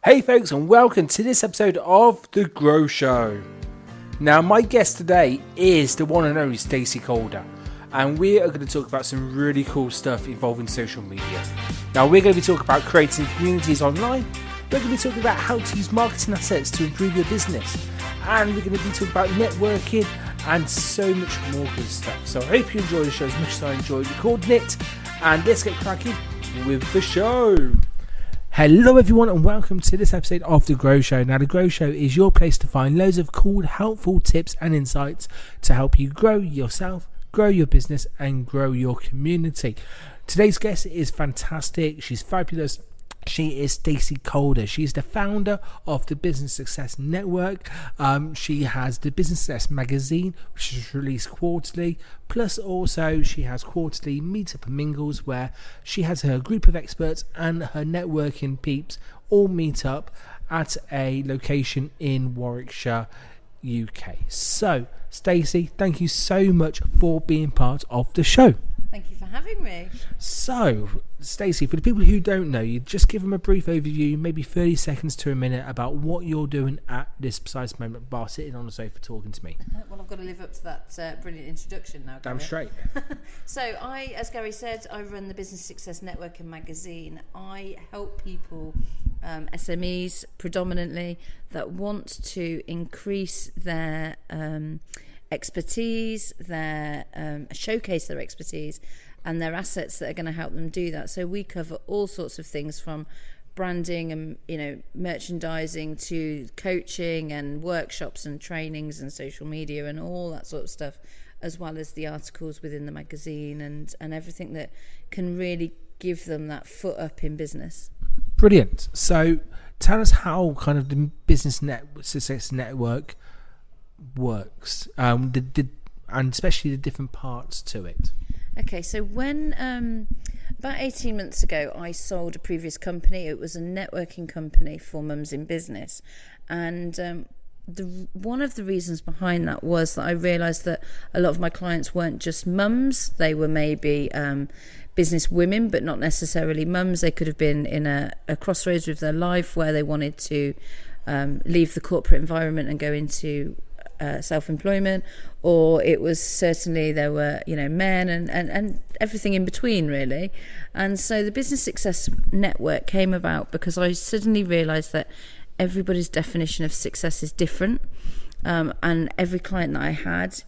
Hey folks, and welcome to this episode of The Grow Show. Now, my guest today is the one and only Stacey Calder, and we are going to talk about some really cool stuff involving social media. Now, we're going to be talking about creating communities online, we're going to be talking about how to use marketing assets to improve your business, and we're going to be talking about networking and so much more good stuff. So I hope you enjoy the show as much as I enjoyed recording it, and let's get cracking with the show. Hello everyone, and welcome to this episode of The Grow Show. Now, The Grow Show is your place to find loads of cool, helpful tips and insights to help you grow yourself, grow your business and grow your community. Today's guest is fantastic. She's fabulous. She is Stacey Calder. She's the founder of the Business Success Network. She has the Business Success magazine, which is released quarterly. Plus, also, she has quarterly meetup and mingles where she has her group of experts and her networking peeps all meet up at a location in Warwickshire, UK. So, Stacey, thank you so much for being part of the show. Thank you for having me. So, Stacey, for the people who don't know you, just give them a brief overview, maybe 30 seconds to a minute, about what you're doing at this precise moment, bar sitting on the sofa talking to me. Well, I've got to live up to that brilliant introduction now, Gary. Damn straight. So, as Gary said, I run the Business Success Network and magazine. I help people, SMEs predominantly, that want to increase their expertise, showcase their expertise and their assets that are going to help them do that. So we cover all sorts of things, from branding and merchandising to coaching and workshops and trainings and social media and all that sort of stuff, as well as the articles within the magazine and everything that can really give them that foot up in business. Brilliant. So tell us how kind of the Business Success Network works, and especially the different parts to it. Okay, so when about 18 months ago I sold a previous company. It was a networking company for mums in business, and one of the reasons behind that was that I realised that a lot of my clients weren't just mums. They were maybe business women, but not necessarily mums. They could have been in a crossroads with their life where they wanted to leave the corporate environment and go into self-employment, or it was certainly there were men and everything in between, really. And so the Business Success Network came about because I suddenly realised that everybody's definition of success is different, and every client that I had,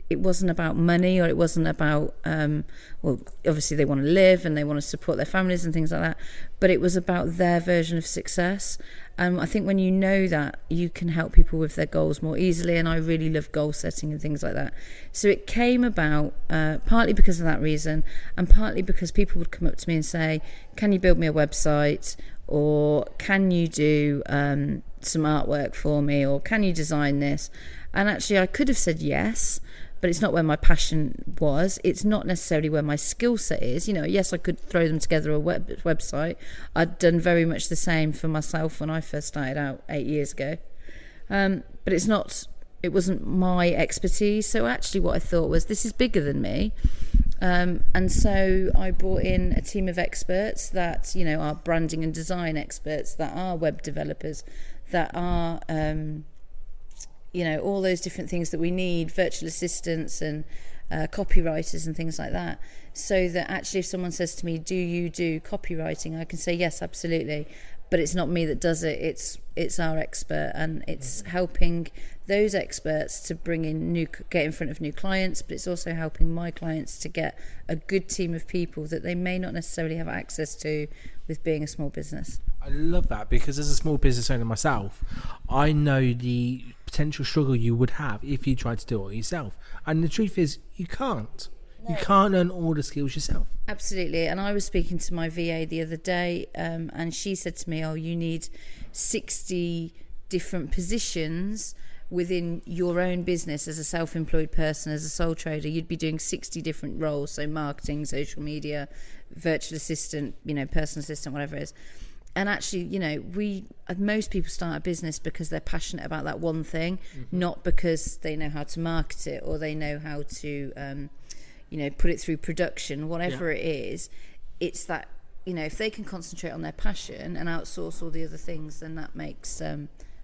it wasn't about money, or it wasn't about well, obviously they want to live and they want to support their families and things like that, but it was about their version of success. I think when you know that, you can help people with their goals more easily, and I really love goal setting and things like that. So it came about partly because of that reason, and partly because people would come up to me and say, can you build me a website, or can you do some artwork for me, or can you design this? And actually I could have said yes, but it's not where my passion was. It's not necessarily where my skill set is. Yes, I could throw them together a website. I'd done very much the same for myself when I first started out 8 years ago. But it wasn't my expertise. So actually what I thought was, this is bigger than me. And so I brought in a team of experts that, are branding and design experts, that are web developers, that are all those different things that we need, virtual assistants and copywriters and things like that, so that actually if someone says to me, do you do copywriting, I can say yes, absolutely, but it's not me that does it, it's our expert, and it's helping those experts to get in front of new clients, but it's also helping my clients to get a good team of people that they may not necessarily have access to with being a small business. I love that, because as a small business owner myself, I know the potential struggle you would have if you tried to do it all yourself. And the truth is, you can't. No. You can't learn all the skills yourself. Absolutely. And I was speaking to my VA the other day, and she said to me, you need 60 different positions within your own business as a self-employed person, as a sole trader. You'd be doing 60 different roles, so marketing, social media, virtual assistant, personal assistant, whatever it is. And actually, most people start a business because they're passionate about that one thing, not because they know how to market it, or they know how to, put it through production, whatever it is. It's that if they can concentrate on their passion and outsource all the other things, then that makes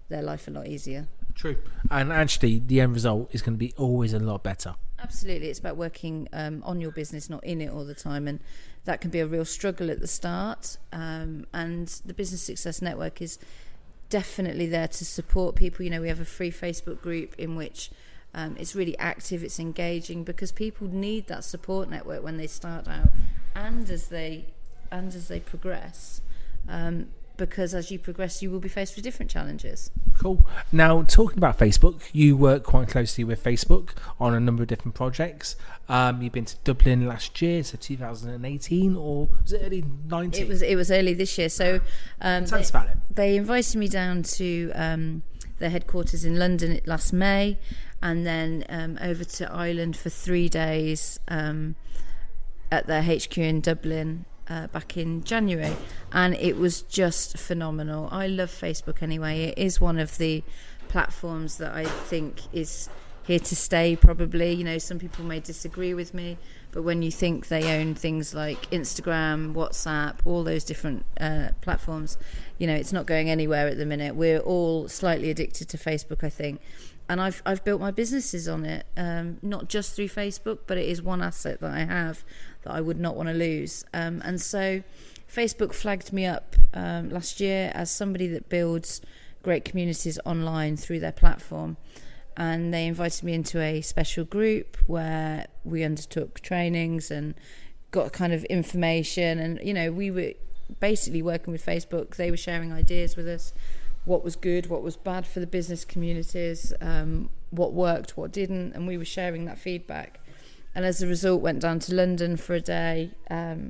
their life a lot easier. True. And actually, the end result is going to be always a lot better. Absolutely. It's about working on your business, not in it all the time. And that can be a real struggle at the start. And the Business Success Network is definitely there to support people. We have a free Facebook group in which it's really active, it's engaging, because people need that support network when they start out and as they progress. Because as you progress, you will be faced with different challenges. Cool. Now, talking about Facebook, you work quite closely with Facebook on a number of different projects. You've been to Dublin last year, so 2018, or was it early 19? It was early this year. So tell us about it. They invited me down to their headquarters in London last May, and then over to Ireland for 3 days at their HQ in Dublin. Back in January, and it was just phenomenal. I love Facebook anyway. It is one of the platforms that I think is here to stay, probably. Some people may disagree with me, but when you think they own things like Instagram, WhatsApp, all those different platforms, it's not going anywhere at the minute. We're all slightly addicted to Facebook, I think. And I've built my businesses on it, not just through Facebook, but it is one asset that I have that I would not want to lose. And so Facebook flagged me up last year as somebody that builds great communities online through their platform. And they invited me into a special group where we undertook trainings and got kind of information. And, we were basically working with Facebook. They were sharing ideas with us. What was good, what was bad for the business communities, what worked, what didn't, and we were sharing that feedback. And as a result, went down to London for a day, as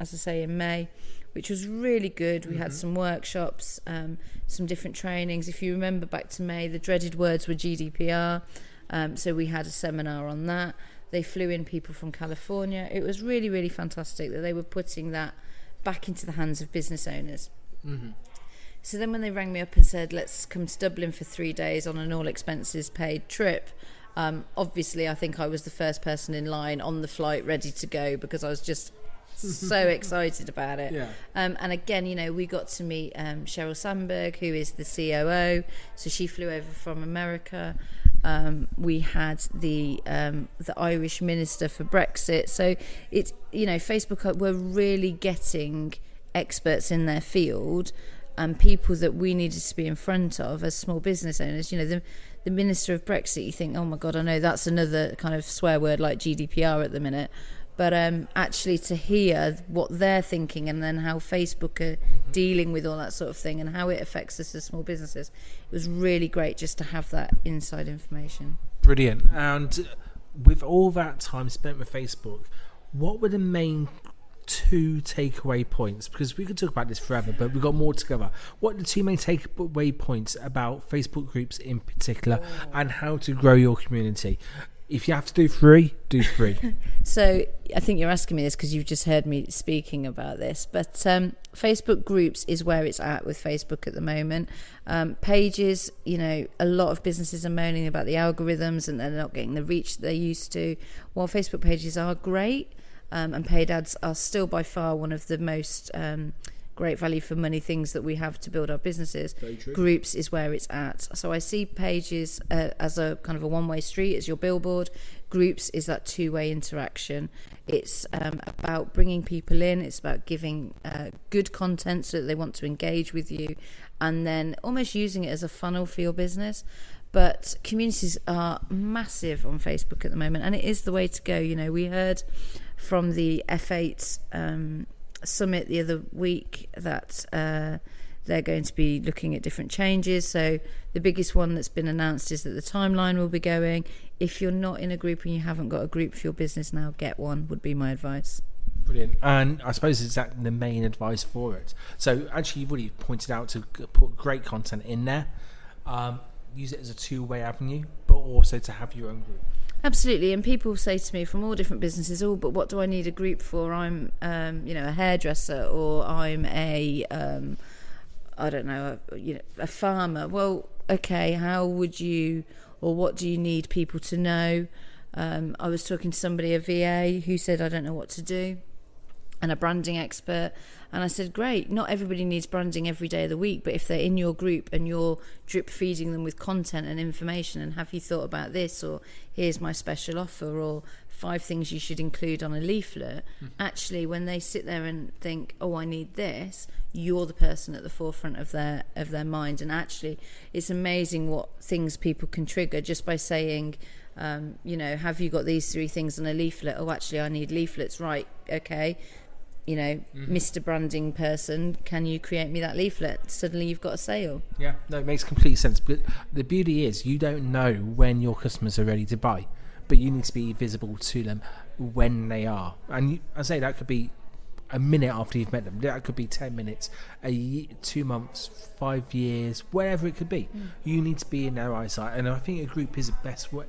I say, in May, which was really good. We had some workshops, some different trainings. If you remember back to May, the dreaded words were GDPR, so we had a seminar on that. They flew in people from California. It was really, really fantastic that they were putting that back into the hands of business owners. Mm-hmm. So then when they rang me up and said, let's come to Dublin for 3 days on an all expenses paid trip, obviously I think I was the first person in line on the flight ready to go, because I was just so excited about it. Yeah. And again, we got to meet Sheryl Sandberg, who is the COO. So she flew over from America. We had the Irish Minister for Brexit. So it's, Facebook were really getting experts in their field, and people that we needed to be in front of as small business owners. The Minister of Brexit, you think, oh my God, I know that's another kind of swear word like GDPR at the minute. But actually to hear what they're thinking, and then how Facebook are dealing with all that sort of thing, and how it affects us as small businesses, it was really great just to have that inside information. Brilliant. And with all that time spent with Facebook, what were the main 2 takeaway points? Because we could talk about this forever, but we've got more to cover. What are the 2 main takeaway points about Facebook groups in particular, and how to grow your community? If you have to do 3, do 3. So I think you're asking me this because you've just heard me speaking about this, but Facebook groups is where it's at with Facebook at the moment. Pages, a lot of businesses are moaning about the algorithms and they're not getting the reach they used to. While Facebook pages are great, and paid ads are still by far one of the most great value for money things that we have to build our businesses. Groups is where it's at. So I see pages as a kind of a one-way street, as your billboard. Groups is that two-way interaction. It's about bringing people in. It's about giving good content so that they want to engage with you, and then almost using it as a funnel for your business. But communities are massive on Facebook at the moment, and it is the way to go. We heard from the F8 summit the other week that they're going to be looking at different changes. So the biggest one that's been announced is that the timeline will be going. If you're not in a group and you haven't got a group for your business now, get one, would be my advice. Brilliant. And I suppose it's that the main advice for it. So actually, you've already pointed out to put great content in there. Use it as a two-way avenue, but also to have your own group. Absolutely. And people say to me from all different businesses, but what do I need a group for? I'm a hairdresser, or I'm a a farmer. Well, okay, how would you, or what do you need people to know? I was talking to somebody, a VA, who said, I don't know what to do. and a branding expert. And I said, great, not everybody needs branding every day of the week, but if they're in your group and you're drip feeding them with content and information, and have you thought about this, or here's my special offer, or 5 things you should include on a leaflet, actually when they sit there and think, oh, I need this, you're the person at the forefront of their mind. And actually it's amazing what things people can trigger just by saying, have you got these 3 things on a leaflet? Oh, actually I need leaflets, right? Okay, Mr. Branding person, can you create me that leaflet? Suddenly you've got a sale. Yeah, no, it makes complete sense. But the beauty is you don't know when your customers are ready to buy, but you need to be visible to them when they are. And I say that could be a minute after you've met them. That could be 10 minutes, a year, 2 months, 5 years, whatever it could be. You need to be in their eyesight. And I think a group is the best way,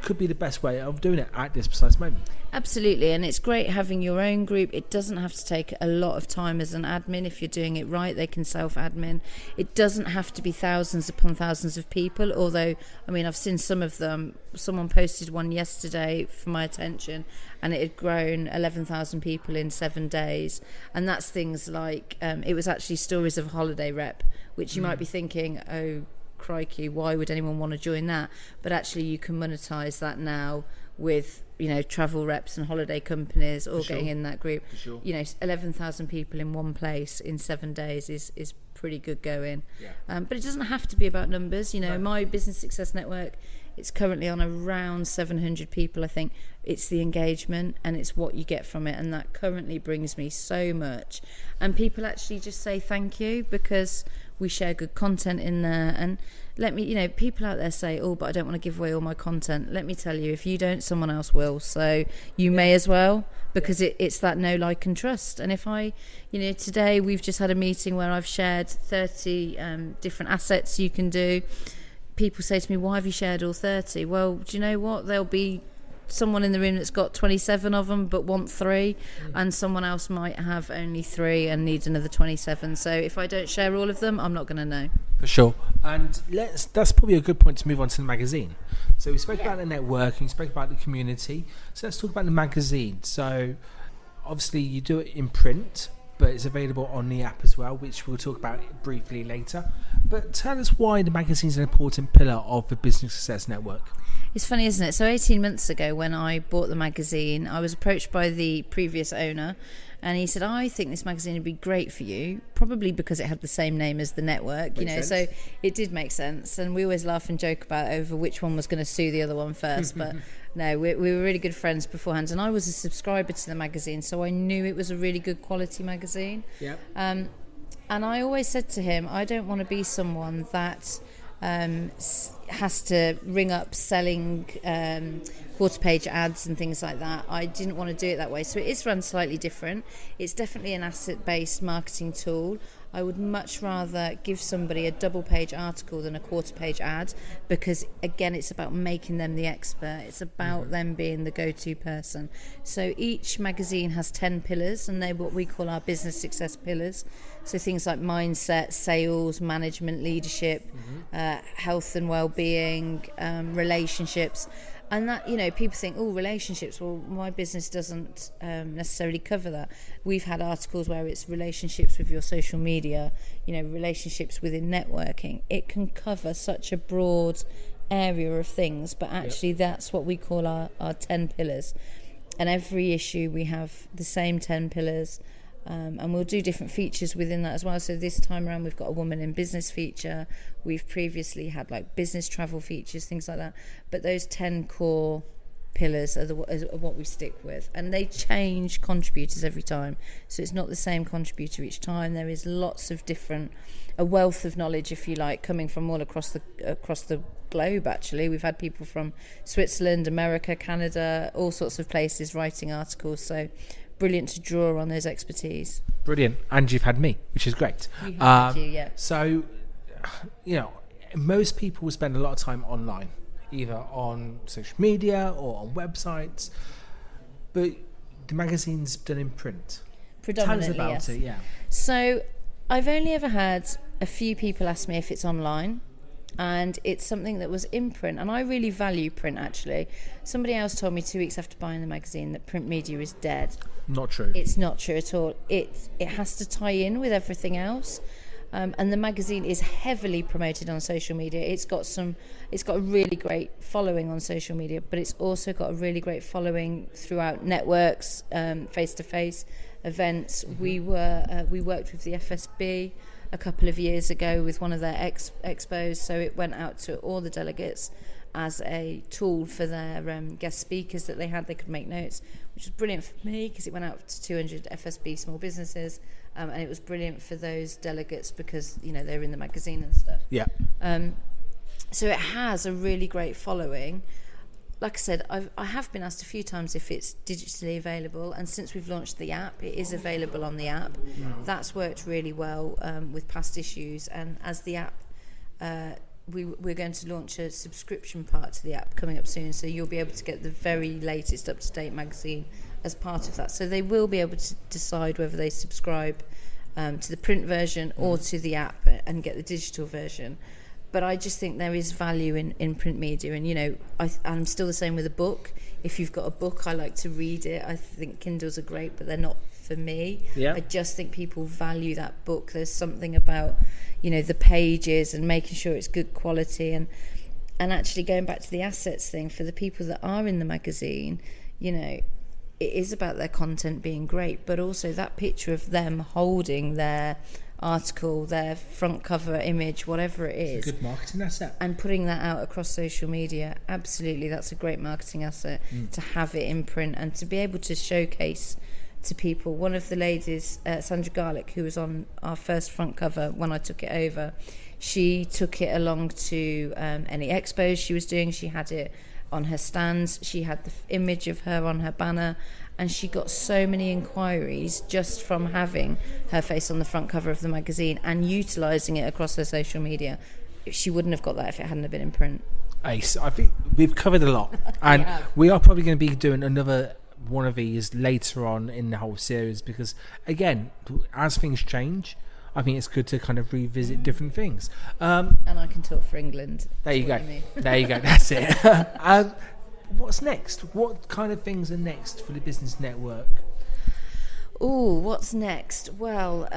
could be the best way of doing it at this precise moment. Absolutely, and it's great having your own group. It doesn't have to take a lot of time as an admin. If you're doing it right, they can self-admin. It doesn't have to be thousands upon thousands of people, although, I mean, I've seen some of them. Someone posted one yesterday for my attention, and it had grown 11,000 people in 7 days. And that's things like, it was actually stories of a holiday rep, which you might be thinking, oh, crikey, why would anyone want to join that? But actually you can monetize that now with travel reps and holiday companies all getting in that group. 11,000 people in one place in 7 days is pretty good going. But it doesn't have to be about numbers. My Business Success Network, it's currently on around 700 people. I think it's the engagement and it's what you get from it, and that currently brings me so much. And people actually just say thank you because we share good content in there. And let me, people out there say, oh, but I don't want to give away all my content. Let me tell you, if you don't, someone else will. So you may as well, because it's that know, like and trust. And if I, today we've just had a meeting where I've shared 30 different assets you can do. People say to me, why have you shared all 30? Well, do you know what? There'll be someone in the room that's got 27 of them but want 3, and someone else might have only 3 and needs another 27. So if I don't share all of them, I'm not going to know. For sure. And that's probably a good point to move on to the magazine. So we spoke about the networking, we spoke about the community. So let's talk about the magazine. So obviously you do it in print, but it's available on the app as well, which we'll talk about briefly later. But tell us why the magazine is an important pillar of the Business Success Network. It's funny, isn't it? So 18 months ago when I bought the magazine, I was approached by the previous owner, and he said, I think this magazine would be great for you, probably because it had the same name as the network, Makes sense. So it did make sense. And we always laugh and joke about over which one was going to sue the other one first. But no, we were really good friends beforehand. And I was a subscriber to the magazine, so I knew it was a really good quality magazine. Yep. And I always said to him, I don't want to be someone that has to ring up selling quarter page ads and things like that. I didn't want to do it that way, so it is run slightly different. It's definitely an asset based marketing tool. I would much rather give somebody a double page article than a quarter page ad, because again it's about making them the expert. It's about them being the go-to person. So each magazine has 10 pillars, and they're what we call our business success pillars. So things like mindset, sales, management, leadership, health and well-being, relationships. And that, people think, oh, relationships, well, my business doesn't necessarily cover that. We've had articles where it's relationships with your social media, relationships within networking. It can cover such a broad area of things, but actually that's what we call our 10 pillars. And every issue we have the same 10 pillars. And we'll do different features within that as well. So this time around we've got a woman in business feature. We've previously had like business travel features, things like that. But those 10 core pillars are what we stick with. And they change contributors every time. So it's not the same contributor each time. There is lots of a wealth of knowledge, if you like, coming from all across the globe, actually. We've had people from Switzerland, America, Canada, all sorts of places writing articles. So brilliant to draw on those expertise. Brilliant. And you've had me, which is great. We have you, yeah. So, most people spend a lot of time online, either on social media or on websites, but the magazine's done in print. Predominantly, Tell us about it, yeah. So I've only ever had a few people ask me if it's online. And it's something that was in print, and I really value print, actually. Somebody else told me 2 weeks after buying the magazine that print media is dead. Not true. It's not true at all. It has to tie in with everything else. And the magazine is heavily promoted on social media. It's got a really great following on social media, but it's also got a really great following throughout networks, face-to-face events. We worked with the FSB a couple of years ago with one of their expos, so it went out to all the delegates as a tool for their guest speakers that they had. They could make notes, which was brilliant for me because it went out to 200 FSB small businesses, and it was brilliant for those delegates because they're in the magazine and stuff. Yeah. So it has a really great following. Like I said, I have been asked a few times if it's digitally available, and since we've launched the app, it is available on the app. That's worked really well with past issues, and as the app, we're going to launch a subscription part to the app coming up soon, so you'll be able to get the very latest up-to-date magazine as part of that. So they will be able to decide whether they subscribe to the print version or to the app and get the digital version. But I just think there is value in print media, and I'm still the same with a book. If you've got a book, I like to read it. I think Kindles are great, but they're not for me. Yeah. I just think people value that book. There's something about the pages and making sure it's good quality, and actually going back to the assets thing, for the people that are in the magazine, it is about their content being great, but also that picture of them holding their article, their front cover image, whatever it is. It's a good marketing asset. And putting that out across social media, absolutely, that's a great marketing asset to have it in print and to be able to showcase to people. One of the ladies, Sandra Garlick, who was on our first front cover when I took it over, she took it along to any expos she was doing. She had it on her stands. She had the image of her on her banner, and she got so many inquiries just from having her face on the front cover of the magazine and utilising it across her social media. She wouldn't have got that if it hadn't have been in print. Ace, I think we've covered a lot, and we are probably going to be doing another one of these later on in the whole series, because again, as things change, I think it's good to kind of revisit different things. And I can talk for England. There you go. There you go. That's it. What's next? What kind of things are next for the business network? Oh, what's next? Well,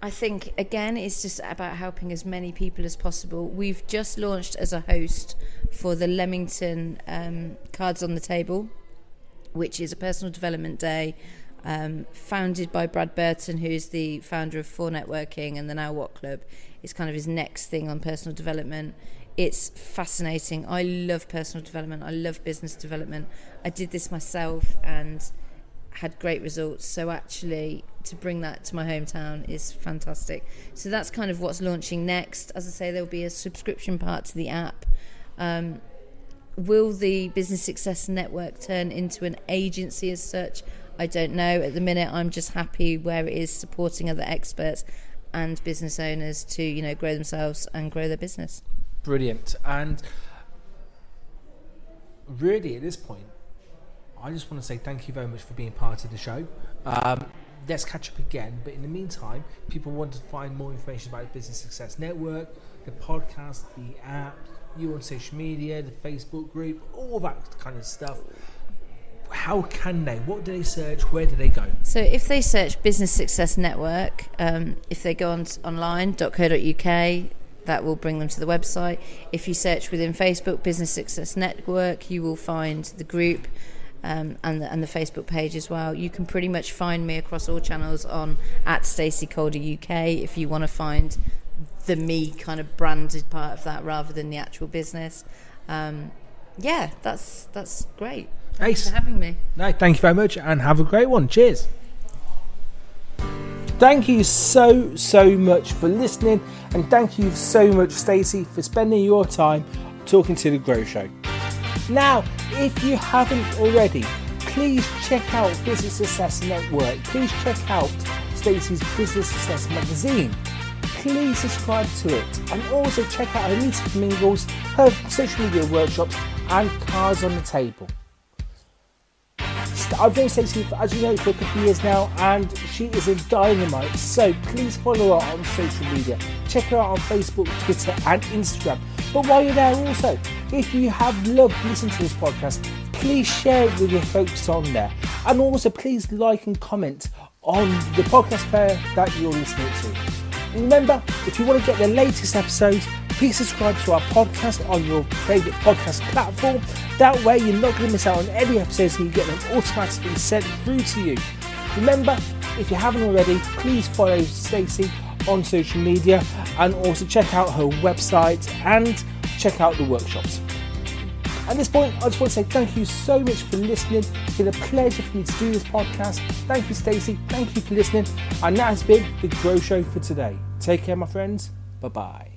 I think, again, it's just about helping as many people as possible. We've just launched as a host for the Leamington Cards on the Table, which is a personal development day founded by Brad Burton, who's the founder of 4 Networking and the Now What Club. It's kind of his next thing on personal development. It's fascinating. I love personal development. I love business development. I did this myself and had great results. So actually, to bring that to my hometown is fantastic. So that's kind of what's launching next. As I say, there'll be a subscription part to the app. Will the Business Success Network turn into an agency as such? I don't know. At the minute, I'm just happy where it is, supporting other experts and business owners to, grow themselves and grow their business. Brilliant. And really, at this point, I just want to say thank you very much for being part of the show. Let's catch up again. But in the meantime, people want to find more information about the Business Success Network, the podcast, the app, you on social media, the Facebook group, all that kind of stuff. How can they? What do they search? Where do they go? So if they search Business Success Network, if they go on online.co.uk, that will bring them to the website. If you search within Facebook, Business Success Network, you will find the group and the Facebook page as well. You can pretty much find me across all channels on @Stacey Calder UK if you want to find the me kind of branded part of that rather than the actual business. That's great. Thanks for having me. No, thank you very much and have a great one. Cheers. Thank you so much for listening, and thank you so much, Stacey, for spending your time talking to The Grow Show. Now, if you haven't already, please check out Business Success Network. Please check out Stacey's Business Success magazine. Please subscribe to it, and also check out her meetup mingles, her social media workshops, and cards on the table. I've known Stacey, as you know, for a couple of years now, and she is a dynamite. So please follow her on social media. Check her out on Facebook, Twitter, and Instagram. But while you're there also, if you have loved listening to this podcast, please share it with your folks on there. And also please like and comment on the podcast player that you're listening to. And remember, if you want to get the latest episodes, please subscribe to our podcast on your favourite podcast platform. That way you're not going to miss out on any episodes and you get them automatically sent through to you. Remember, if you haven't already, please follow Stacey on social media and also check out her website and check out the workshops. At this point, I just want to say thank you so much for listening. It's been a pleasure for me to do this podcast. Thank you, Stacey. Thank you for listening. And that has been The Grow Show for today. Take care, my friends. Bye-bye.